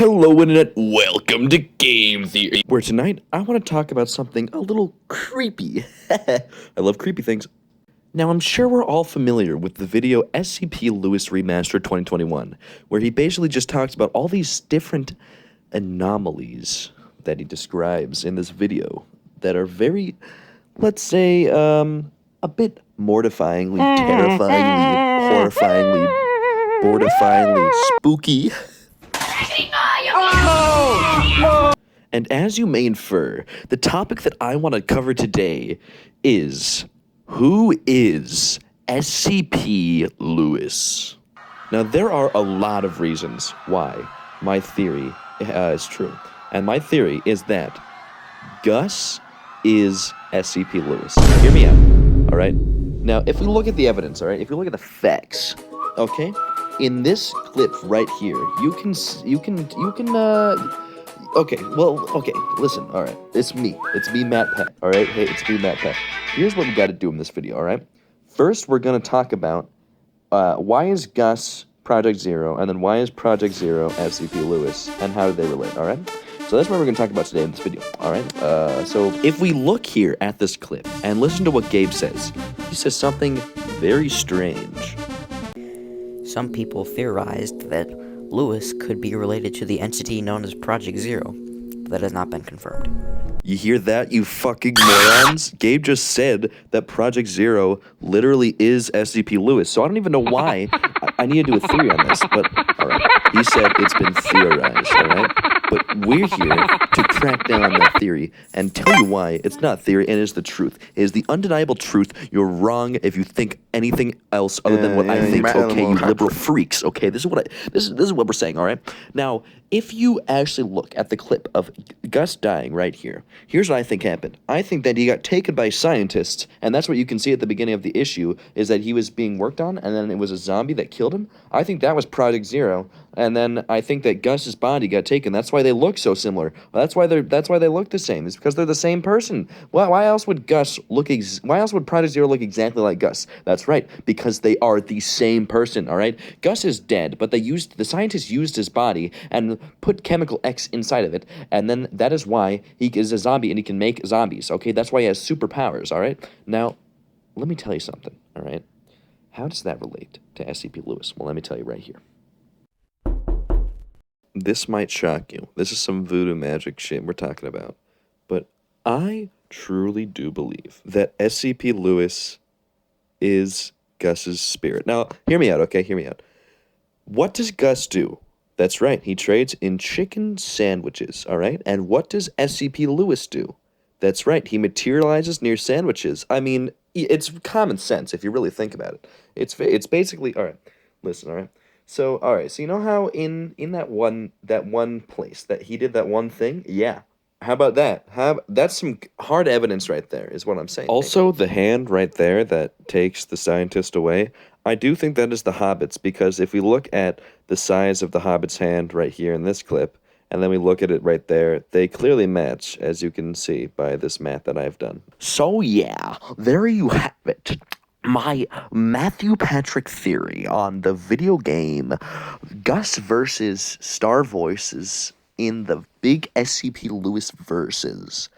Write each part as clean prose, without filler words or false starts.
Hello Internet, welcome to Game Theory, where tonight I want to talk about something a little creepy. I love creepy things. Now I'm sure we're all familiar with the video SCP-LOUIGI Remaster 2021, where he basically just talks about all these different anomalies that he describes in this video that are very, let's say, a bit mortifyingly, terrifyingly, horrifyingly, mortifyingly spooky. And as you may infer, the topic that I want to cover today is, who is SCP-LOUIGI? Now, there are a lot of reasons why my theory is true. And my theory is that GUS is SCP-LOUIGI. Hear me out, all right? Now, if we look at the evidence, all right? If you look at the facts, okay? In this clip right here, okay, listen, all right, it's me, Matt Peck, all right, hey, it's me, Matt Peck. Here's what we got to do in this video, all right? First, we're going to talk about why is GUS Project Zero, and then why is Project Zero SCP-LOUIGI, and how do they relate, all right? So that's what we're going to talk about today in this video, all right? So if we look here at this clip and listen to what Gabe says, he says something very strange. Some people theorized that LOUIGI could be related to the entity known as Project Zero, but that has not been confirmed. You hear that, you fucking morons? Gabe just said that Project Zero literally is SCP-LOUIGI, so I don't even know why I need to do a theory on this, but alright. He said it's been theorized, alright? But we're here to crack down on that theory and tell you why it's not theory and it is the truth. It is the undeniable truth. You're wrong if you think anything else other than what I think. Okay, you liberal freaks. Okay, this is what we're saying. All right. Now, if you actually look at the clip of GUS dying right here, here's what I think happened. I think that he got taken by scientists, and that's what you can see at the beginning of the issue, is that he was being worked on, and then it was a zombie that killed him. I think that was Project Zero, and then I think that Gus's body got taken. That's why they look so similar. Well, that's why they look the same. It's because they're the same person. Well, why else would why else would Project Zero look exactly like GUS? That's right, because they are the same person. All right, GUS is dead, but the scientists used his body and put chemical X inside of it, and then that is why he is a zombie and he can make zombies. Okay, that's why he has superpowers. All right, now let me tell you something. All right, how does that relate to SCP-LOUIGI? Well, let me tell you right here. This might shock you. This is some voodoo magic shit we're talking about. But I truly do believe that SCP-LOUIGI is Gus's spirit. Now, hear me out, okay? Hear me out. What does Gus do? That's right, he trades in chicken sandwiches, all right? And what does SCP-LOUIGI do? That's right, he materializes near sandwiches. I mean, it's common sense if you really think about it. It's basically, all right, listen, all right? So, all right, so you know how in that one place that he did that one thing? Yeah. How about that? That's some hard evidence right there, is what I'm saying. Also, the hand right there that takes the scientist away, I do think that is the Hobbit's, because if we look at the size of the Hobbit's hand right here in this clip, and then we look at it right there, they clearly match, as you can see by this math that I've done. So yeah, there you have it. My Matthew Patrick theory on the video game GUS versus Star Voices in the big SCP-LOUIGI verses.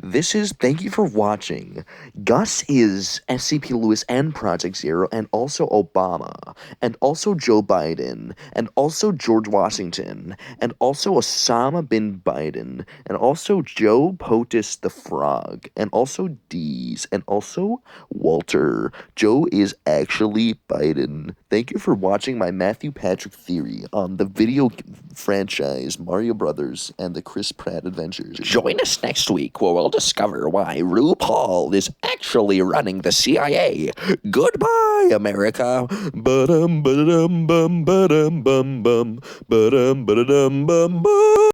Thank you for watching. GUS is SCP-LOUIGI and Project Zero, and also Obama, and also Joe Biden, and also George Washington, and also Osama bin Biden, and also Joe POTUS the Frog, and also Dees, and also Walter. Joe is actually Biden. Thank you for watching my Matthew Patrick theory on the video franchise Mario Brothers and the Chris Pratt Adventures. Join us next week where we'll discover why RuPaul is actually running the CIA. Goodbye, America. Ba-dum, ba-da-dum, bum, ba-dum, bum, bum, ba-dum, ba-da-dum, bum, bum.